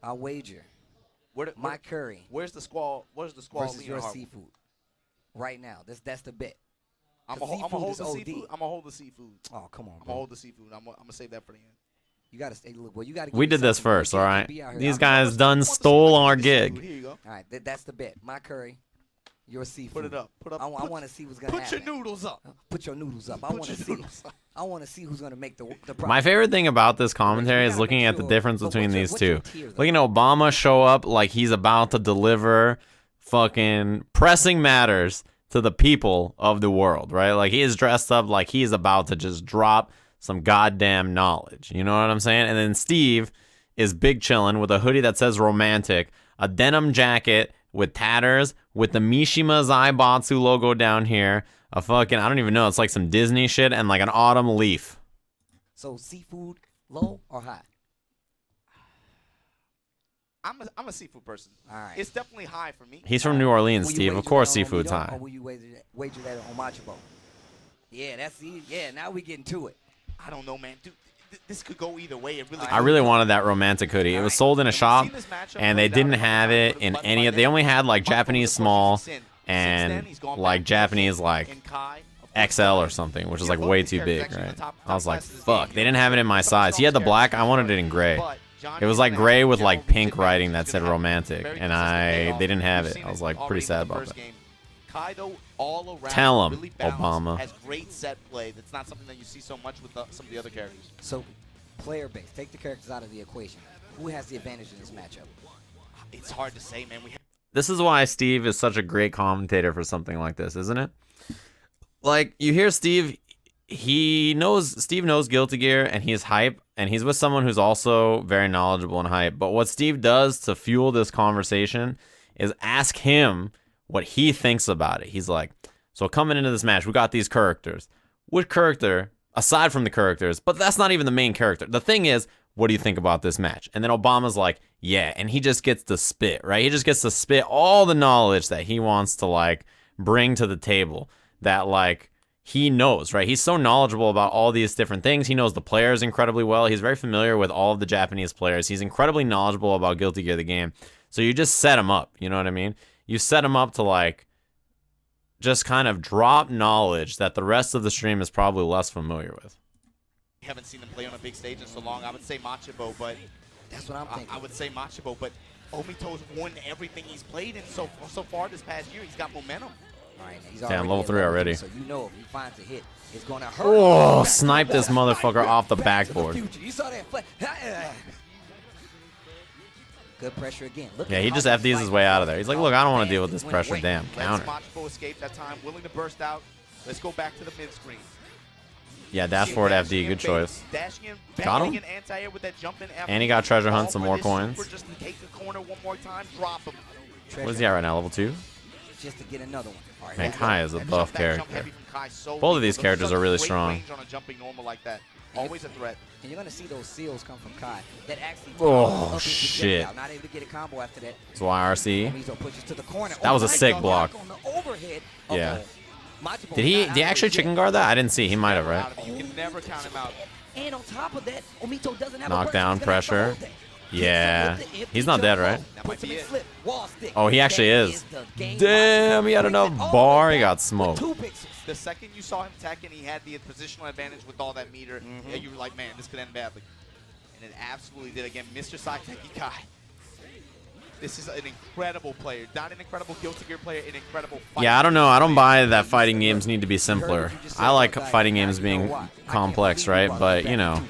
I'll wager. My curry. Where's the squall? Where's the squall? Versus your seafood. Right now. That's the bet. I'm gonna hold the seafood. I'm gonna hold the seafood. Oh, come on, bro. I'm gonna hold the seafood. I'm gonna save that for the end. You gotta stay. Look, well, you gotta. We did this first, all right? These guys done stole our gig. Here you go. All right, that's the bet. My curry, your seafood. Put it up. Put up. I want to see what's gonna happen. Put your noodles up. Put your noodles up. I want to see. I want to see who's gonna make the problem. My favorite thing about this commentary is looking at the difference between these two. Looking at Obama show up like he's about to deliver fucking pressing matters to the people of the world, right? Like he is dressed up like he is about to just drop some goddamn knowledge. You know what I'm saying? And then Steve is big chillin' with a hoodie that says romantic, a denim jacket with tatters, with the Mishima Zaibatsu logo down here, a fucking, I don't even know, it's like some Disney shit, and like an autumn leaf. So seafood, low or high? I'm a seafood person. All right. It's definitely high for me. He's from New Orleans, Steve. Of course seafood's high. Or will you wager that on Machabo? Yeah, that's easy. Yeah, now we getting to it. I don't know, man. Dude, this could go either way. It really. I really wanted that romantic hoodie. It was sold in a shop, and they didn't have it in any of. They only had like Japanese small and like Japanese like XL or something, which is like way too big, right? I was like, fuck. They didn't have it in my size. He had the black. I wanted it in gray. It was like gray with like pink writing that said romantic, and they didn't have it. I was like pretty sad about that. Tell him, Obama. Has great set play. That's not something that you see so much with some of the other characters. So, player base. Take the characters out of the equation. Who has the advantage in this matchup? It's hard to say, man. This is why Steve is such a great commentator for something like this, isn't it? Like, you hear Steve, Steve knows Guilty Gear, and he's hype, and he's with someone who's also very knowledgeable and hype. But what Steve does to fuel this conversation is ask him what he thinks about it. He's like, so coming into this match, we got these characters. Which character, aside from the characters, but that's not even the main character. The thing is, what do you think about this match? And then Obama's like, yeah, and he just gets to spit, right? He just gets to spit all the knowledge that he wants to, like, bring to the table that, like, he knows, right? He's so knowledgeable about all these different things. He knows the players incredibly well. He's very familiar with all of the Japanese players. He's incredibly knowledgeable about Guilty Gear, the game. So you just set him up, you know what I mean? You set him up to, like, just kind of drop knowledge that the rest of the stream is probably less familiar with. We haven't seen him play on a big stage in so long. I would say Machabo, but that's what I'm thinking. I would say Machabo, but Omito's won everything he's played in so far this past year. He's got momentum. All right, he's damn, level 3 already. So you know if he finds a hit, it's going to hurt. Oh, snipe this motherfucker off the backboard. You saw that play. Good pressure again. Look, yeah, he just FDs his way out of there. He's like, look, I don't want to deal with this pressure. Damn, counter. Machabo escaped that time, willing to burst out. Let's go back to the mid screen. Yeah, dash forward FD, good choice. Got him. And he got treasure hunt, some more coins. What is he at right now, level 2? Just to get another one. All right, man, Kai is a buff character. Both of these characters are really strong. Always a threat. And you're going to see those seals come from Kai. That actually shit. Not able to get a combo after that. That's why RC. Omito pushes to the corner. That was a sick block. Yeah. Did he actually chicken guard that? I didn't see. He might have, right? You can never count him out. And on top of that, Omito doesn't have knockdown pressure. Yeah. He's not dead, right? That might be it. Oh, he actually is. Damn, he had enough bar. He got smoked. The second you saw him tech and he had the positional advantage with all that meter, you were like, man, this could end badly. And it absolutely did. Again, Mr. Saiteki Kai. This is an incredible player. Not an incredible Guilty Gear player, an incredible fighter. Yeah, I don't know. I don't buy that fighting games need to be simpler. I like fighting games being complex, right? But, you know,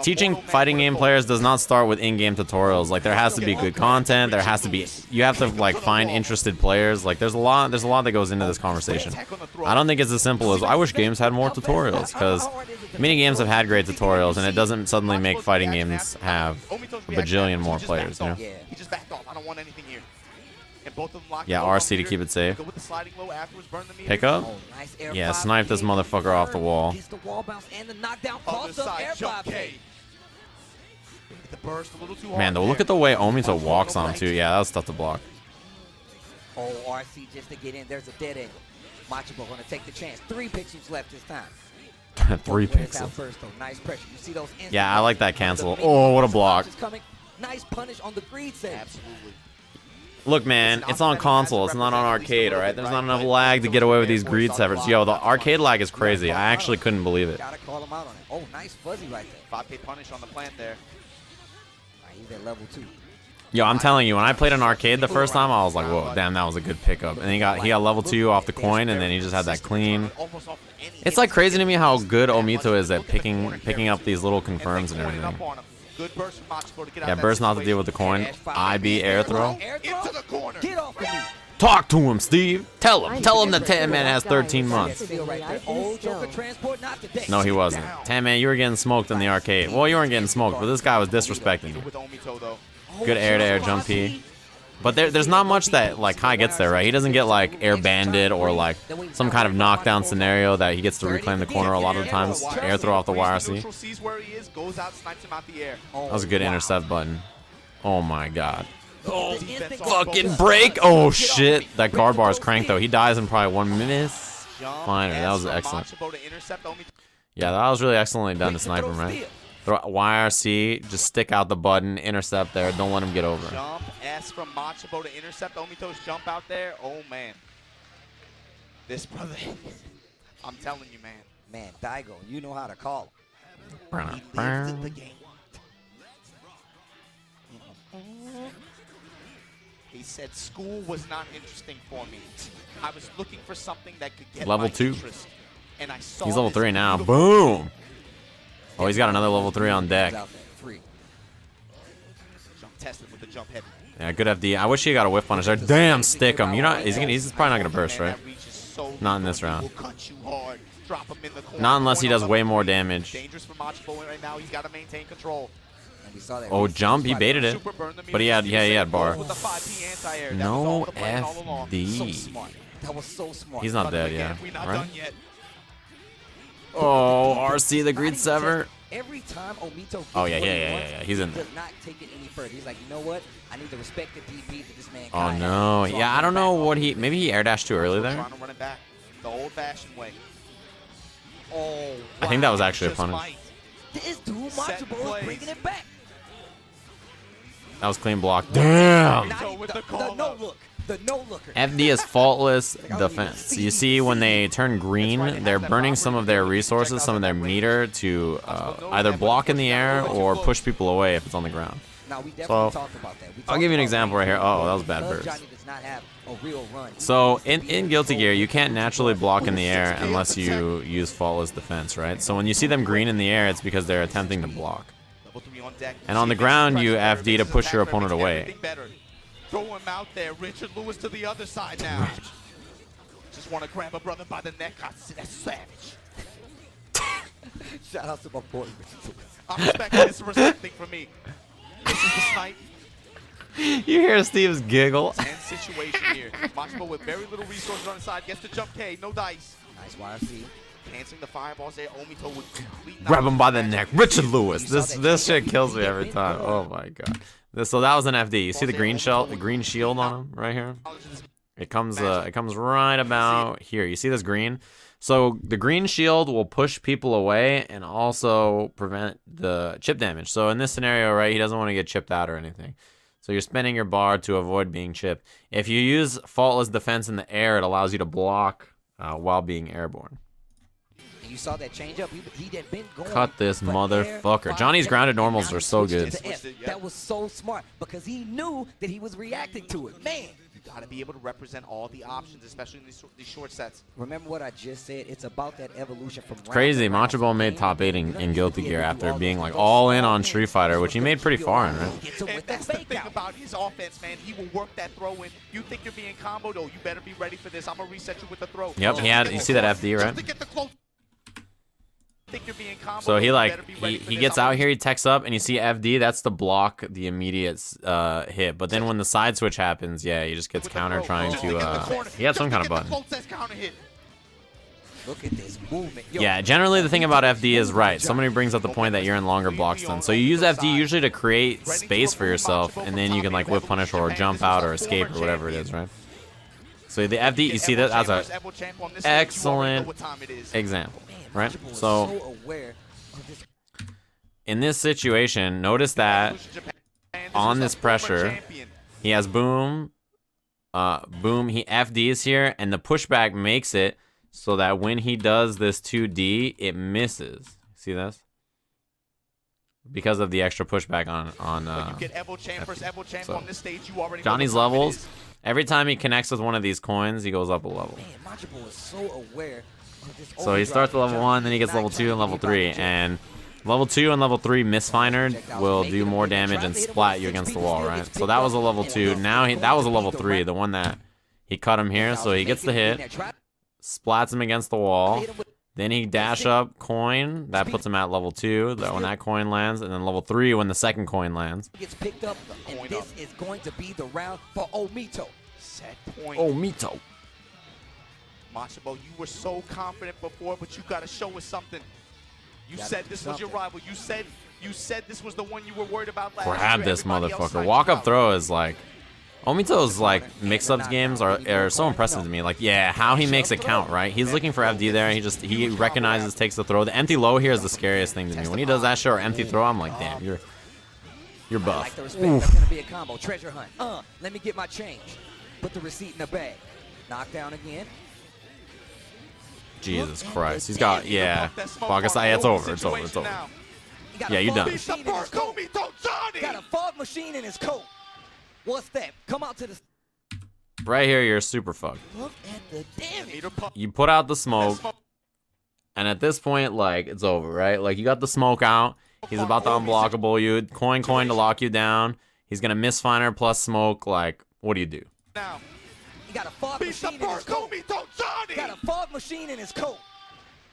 teaching fighting game players does not start with in-game tutorials. Like, there has to be good content. There has to be, you have to, like, find interested players. Like, there's a lot that goes into this conversation. I don't think it's as simple as, I wish games had more tutorials, because many games have had great tutorials, and it doesn't suddenly make fighting games have a bajillion more players, you know? He just backed off. I don't want anything here. And both of them locked. Yeah, RC to keep it safe. Pick up. Yeah, snipe this motherfucker off the wall. Man, though, look at the way Omito walks on too. Yeah, that was tough to block. Oh, RC just to get in. There's a dead end. Machabo going to take the chance. 3 pictures left this time. 3 pixels. Nice pressure. You see those yeah, I like that cancel. Oh, what a block. Nice punish on the greed save. Absolutely. Look, man, it's on console. It's not on arcade, all right? There's not enough lag to get away with these greed severs. Yo, the arcade lag is crazy. I actually couldn't believe it. Gotta call him out on it. Oh, nice fuzzy right there. 5K punish on the plant there. He's at level 2. Yo, I'm telling you, when I played an arcade the first time, I was like, whoa, damn, that was a good pickup. And he got level 2 off the coin, and then he just had that clean. It's like crazy to me how good Omito is at picking up these little confirms and everything. Yeah, burst not to deal with the coin. IB air throw. Into the corner. Get off of me. Talk to him, Steve. Tell him that Tan Man has 13 months. Old Joker transport, not today. No, he wasn't. Tan Man, you were getting smoked in the arcade. Well, you weren't getting smoked, but this guy was disrespecting you. With Omito, though. Good air-to-air jump P. But there's not much that like Kai gets there, right? He doesn't get like air banded or like some kind of knockdown scenario that he gets to reclaim the corner a lot of the times. Air throw off the YRC. That was a good intercept button. Oh my god. Oh, fucking break! Oh shit! That guard bar is cranked though. He dies in probably 1 miss. Finer. That was excellent. Yeah, that was really excellently done to snipe him, right? Throw YRC, just stick out the button, intercept there. Don't let him get over. Jump S from Machabo to intercept Omito's jump out there. Oh man, this brother, I'm telling you, man. Man, Daigo, you know how to call him. He lives in the game. He said school was not interesting for me. I was looking for something that could get level my 2. interest, and I saw He's level this 3 now. beautiful- Boom! Oh, he's got another level 3 on deck. Free. Jump tested with the jump heavy. Yeah, good FD. I wish he got a whiff punish there. Damn, stick him. You're not. He's probably not gonna burst, right? Not in this round. Not unless he does way more damage. Dangerous for Machabo right now. He's got to maintain control. Oh, jump. He baited it. But he had bar. No So FD. smart. That was so smart. He's not dead, yeah. We're not Right? done yet. Oh, RC the greed sever. Every time Omito gets Oh, yeah, what he yeah, wants, yeah. He's in he there. does not take it any further. He's like, you know what? I need to respect the DP that this man Oh Kai no. has. So Yeah, I'm I don't gonna know back what off. he. Maybe he air dashed too early there. Trying to run it back the old-fashioned way. Oh, I think that was actually a just punish. might. This dude, Set Machabo, plays. is bringing it back. That was clean block. Damn. Now with the the call no out. look. The no looker. FD is faultless defense. You see, when they turn green, they're burning some of their resources, some of their meter to either block in the air or push people away if it's on the ground. Now, we definitely So, talked about that. We I'll talked give you an about example right here. Oh, that was bad because burst. Johnny does not have a real run. So in Guilty Gear, you can't naturally block in the air unless you use faultless defense, right? So when you see them green in the air, it's because they're attempting to block. Level 3 on deck. And on the ground, you FD to push your opponent away. Everything better. Throw him out there. Richard Lewis to the other side now. Just want to grab a brother by the neck. That's savage. Shout out to my boy. I'm respecting this. Respect thing for me. This is the snipe. You hear Steve's giggle. Tense situation here. Machabo with very little resources on the side. Gets the jump K. No dice. Nice YRC. Canceling the fireballs there. Omito with complete Grab him by the knowledge. neck. Richard Lewis. This shit kills me every time. Oh my god. So that was an FD. You see the green shield on him right here? It comes right about here. You see this green? So the green shield will push people away and also prevent the chip damage. So in this scenario, right, he doesn't want to get chipped out or anything. So you're spinning your bar to avoid being chipped. If you use faultless defense in the air, it allows you to block while being airborne. And you saw that change up. He had been going. Cut this for motherfucker. air, Johnny's five, grounded seven, normals now are he so switched good. to F. That was so smart because he knew that he was reacting to it. Man. You got to be able to represent all the options, especially in these short sets. Remember what I just said? It's about that evolution from round Crazy. to round. Machabo made top 8 in Guilty Gear after being like all in on Street Fighter, which he made pretty far in, right? Gets him And with that's that the fake thing out. about his offense, man. He will work that throw in. You think you're being comboed? Oh, you better be ready for this. I'm going to reset you with the throw. Yep, he had. You see that FD, right? Just to get the close. Think you're being comboed, So he you like better be ready for he this. gets I'm out gonna here, he techs up, and you see FD. That's to block the immediate hit. But then when the side switch happens, yeah, he just gets with the counter throw. trying Just to. get the corner. He had some Just kind of to get the button. closest counter hit. Look at this movement. Yo, Yeah, generally the thing about FD is right. Somebody brings up the point that you're in longer block stun. So you use FD usually to create space for yourself, and then you can like whip punish or jump out or escape or whatever it is, right? So the FD, you see that as a excellent example, right? Machabo was So aware of this. in this situation, notice that on was this a former pressure. champion. He has boom. Boom. He FDs here, and the pushback makes it so that when he does this 2D, it misses. See this? Because of the extra pushback on When you get EVO champ versus EVO champ so on this stage, you already Johnny's know what time it levels. is. Every time he connects with one of these coins, he goes up a level. Man, Machabo is so aware of this So he starts at level overdrive. 1, then he gets level 2 and level 3. And level 2 and level 3 misfinered will do more damage and splat you against the wall, right? So that was a level 2. Now that was a level 3, the one that he cut him here. So he gets the hit, splats him against the wall. Then he dash up coin. That puts him at level 2 when that coin lands. And then level 3 when the second coin lands. Gets picked up, and this is going to be the round for Omito. Set point. Omito. Machabo, you were so confident before, but you got to show us something. You said this was your rival. You said this was the one you were worried about last year. Grab this Everybody else motherfucker. knocked Walk you up out. throw is like... Omito's like mix-ups games are so impressive to me. Like, yeah, how he makes it count, right? He's looking for FD there. He recognizes, takes the throw. The empty low here is the scariest thing to me. When he does that shit or empty throw, I'm like, damn, you're I like buff. the respect. That's going to be a combo. Treasure hunt. Let me get my change. Put the receipt in the bag. Knockdown again. Jesus Christ. He's got, yeah. Well, I guess it's over. It's over. It's over. Yeah, you're done. Beat the first Omito, Johnny! Got a fog machine in his coat. What's that? Come out to the... Right here, you're super fucked. Look at the damage. You put out the smoke, and at this point, like, it's over, right? Like, you got the smoke out. He's about to unblockable you. Coin to lock you down. He's going to misfiner plus smoke. Like, what do you do? Now, He got a fog beat the machine in his first coat. Omito, Johnny! Got a fog machine in his coat.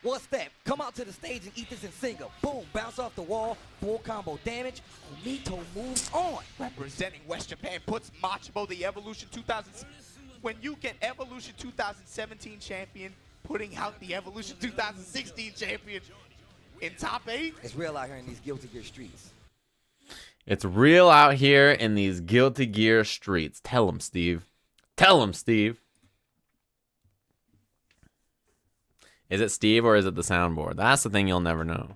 What's that? Come out to the stage and eat this in single. Boom, bounce off the wall, full combo damage. Omito moves on. Representing West Japan puts Machabo the Evolution 2000. When you get Evolution 2017 champion, putting out the Evolution 2016 champion in top 8. It's real out here in these Guilty Gear streets. It's real out here in these Guilty Gear streets. Tell him, Steve. Tell him, Steve. Is it Steve or is it the soundboard? That's the thing you'll never know.